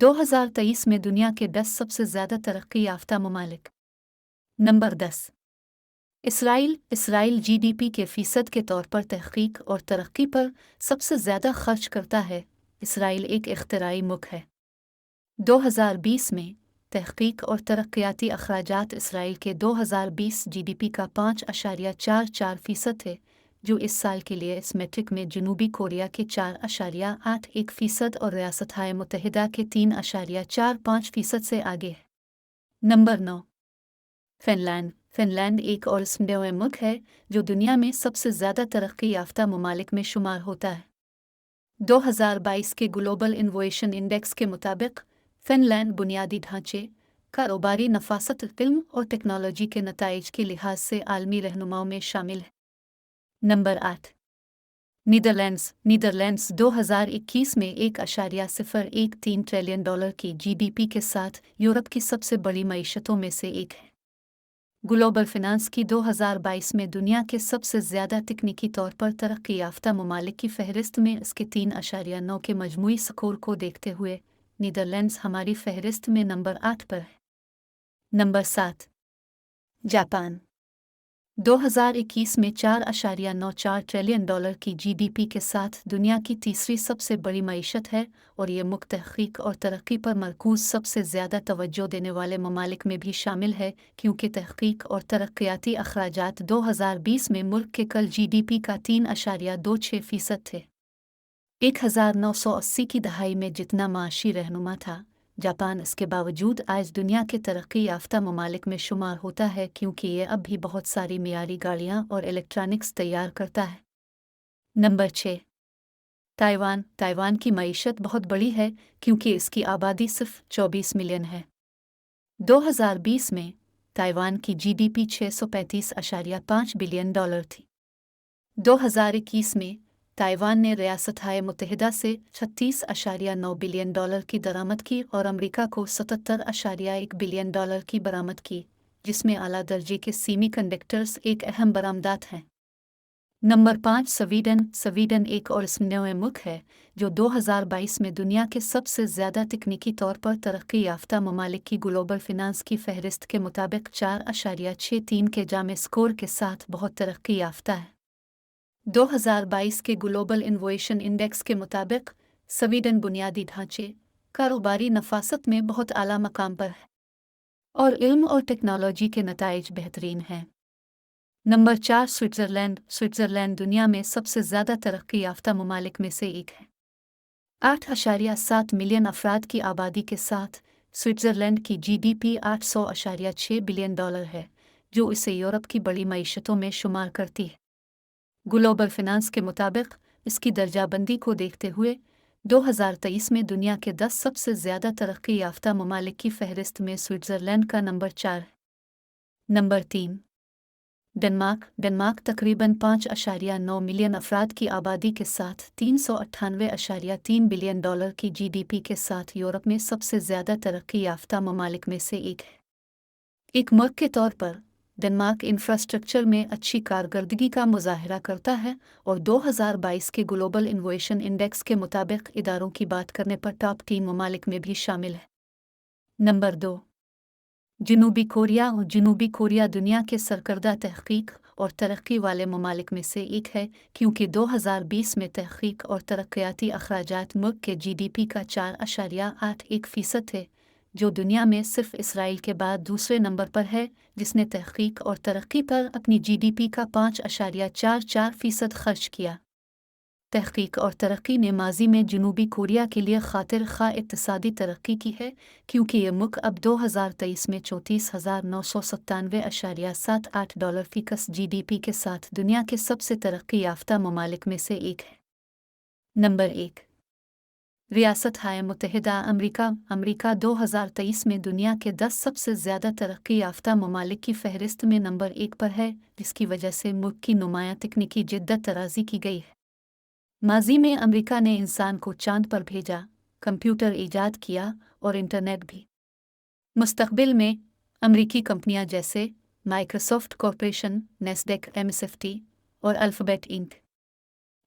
2023 में दुनिया के 10 सबसे ज़्यादा तरक्की याफ्ता ममालिक। नंबर 10। इसराइल जीडीपी के फ़ीसद के तौर पर तहक़ीक़ और तरक्की पर सबसे ज़्यादा खर्च करता है। इसराइल एक इख्तिराई मुल्क है। 2020 में तहक़ीक़ और तरक्याती अखराजात इसराइल के 2020 जीडीपी का 5.44% थे, जो इस साल के लिए इस मेट्रिक में जनूबी कोरिया के 4.81% और रियासत-ए मुत्तहिदा के 3.45% से आगे है। नंबर 9। फ़िनलैंड एक और स्नोए मुल्क है जो दुनिया में सबसे ज़्यादा तरक्की याफ्ता ममालिक में शुमार होता है। 2022 के ग्लोबल इनोवेशन इंडेक्स के मुताबिक फ़िनलैंड बुनियादी ढांचे, कारोबारी नफासत, इल्म और टेक्नोलॉजी के नताइज के लिहाज से आलमी रहनुमाओं में शामिल है। नंबर 8। नीदरलैंड्स 2021 में $1.013 ट्रिलियन की जीडीपी के साथ यूरोप की सबसे बड़ी मईशतों में से एक है। ग्लोबल फिनांस की 2022 में दुनिया के सबसे ज़्यादा तकनीकी तौर पर तरक्की याफ्ता ममालिक की फहरिस्त में इसके 3.9 के मजमूई स्कोर को देखते हुए नीदरलैंड्स हमारी फहरिस्त में नंबर 8 पर है। नंबर 7। जापान 2021 में $4.94 ट्रिलियन की जीडीपी के साथ दुनिया की तीसरी सबसे बड़ी मईशत है और ये मुल्क तहक़ीक़ और तरक्की पर मरकूज़ सबसे ज़्यादा तवज्जो देने वाले ममालिक में भी शामिल है, क्योंकि तहक़ीक़ और तरक्याती अखराजात 2020 में मुल्क के कल जीडीपी का 3.26% थे। 1980 की दहाई में जितना माशी रहनुमा था, जापान इसके बावजूद आज दुनिया के तरक्की याफ्ता ममालिक में शुमार होता है, क्योंकि ये अब भी बहुत सारी मियारी गाड़ियाँ और इलेक्ट्रॉनिक्स तैयार करता है। नंबर 6। ताइवान की मईशत बहुत बड़ी है, क्योंकि इसकी आबादी सिर्फ 24 मिलियन है। 2020 में ताइवान की जीडीपी $635.5 बिलियन थी। 2021 में ताइवान ने रियासत-ए मुत्तहिदा से $36.9 बिलियन की दरामद की और अमेरिका को $77.1 बिलियन की बरामद की, जिसमें आला दर्जे के सेमीकंडक्टर्स एक अहम बरामदात हैं। नंबर 5। स्वीडन एक और स्नोए मुल्क है जो 2022 में दुनिया के सबसे ज़्यादा तकनीकी तौर पर तरक्की याफ्ता ममालिक की ग्लोबल फिनांस की फहरिस्त के मुताबिक 4.63 के जामे स्कोर के साथ बहुत तरक्की याफ्ता है। 2022 के ग्लोबल इनोवेशन इंडेक्स के मुताबिक स्वीडन बुनियादी ढांचे, कारोबारी नफासत में बहुत आला मकाम पर है और इल्म और टेक्नोलॉजी के नताइज बेहतरीन हैं। नंबर 4। स्विट्ज़रलैंड दुनिया में सबसे ज़्यादा तरक्की याफ्ता ममालिक में से एक है। 8.7 मिलियन अफराद की आबादी के साथ स्विट्ज़रलैंड की जीडीपी $800.6 बिलियन है, जो इसे यूरोप की बड़ी मईशतों में शुमार करती है। ग्लोबल फिनांस के मुताबिक इसकी दर्जाबंदी को देखते हुए 2023 में दुनिया के 10 सबसे ज़्यादा तरक्की याफ्ता ममालिक की फहरिस्त में स्विट्ज़रलैंड का नंबर 4 है। नंबर 3। डेनमार्क तकरीबन 5.9 मिलियन अफराद की आबादी के साथ $398.3 बिलियन की जीडीपी के साथ यूरोप में सबसे ज़्यादा तरक्की याफ्ता ममालिक में से एक है। एक मुल्क के तौर पर डेनमार्क इंफ्रास्ट्रक्चर में अच्छी कारकर्दगी का मुजाहरा करता है और 2022 के ग्लोबल इनोवेशन इंडेक्स के मुताबिक इदारों की बात करने पर टॉप 3 ममालिक में भी शामिल है। नंबर 2। जनूबी कोरिया दुनिया के सरकर्दा तहक़ीक़ और तरक्की वाले ममालिक में से एक है, क्योंकि 2020 में तहक़ीक़ और तरक्याती अखराजात मुल्क के जीडीपी का 4.81% थे, जो दुनिया में सिर्फ इसराइल के बाद दूसरे नंबर पर है, जिसने तहक़ीक़ और तरक्की पर अपनी जीडीपी का 5.44% खर्च किया। तहक़ीक़ और तरक्की ने माजी में जनूबी कोरिया के लिए खातिर खा इक़्तिसादी तरक्की की है, क्योंकि ये मुल्क अब 2023 में $34,997.78 फ़ीकस जीडीपी के साथ दुनिया के सबसे तरक्की याफ्ता ममालिक में से एक है। नंबर 1। रियासत-ए मुत्तहिदा अमेरिका 2023 में दुनिया के 10 सबसे ज़्यादा तरक्की याफ्ता ममालिक की फहरिस्त में नंबर 1 पर है, जिसकी वजह से मुल्क की नुमायां तकनीकी जिद्दत तराज़ी की गई है। माजी में अमेरिका ने इंसान को चांद पर भेजा, कंप्यूटर ईजाद किया और इंटरनेट भी। मुस्तक़बिल में अमेरिकी कंपनियां जैसे माइक्रोसॉफ्ट कॉर्पोरेशन, नेस्डेक, एमएसएफटी और अल्फ़ाबेट इंक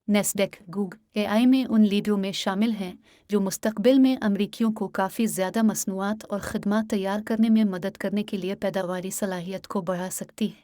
नेस्डेक गूग एआई में उन लीडरों में शामिल हैं जो मुस्तकबिल में अमरीकियों को काफ़ी ज़्यादा मसनूआत और खदमात तैयार करने में मदद करने के लिए पैदावारी सलाहियत को बढ़ा सकती है।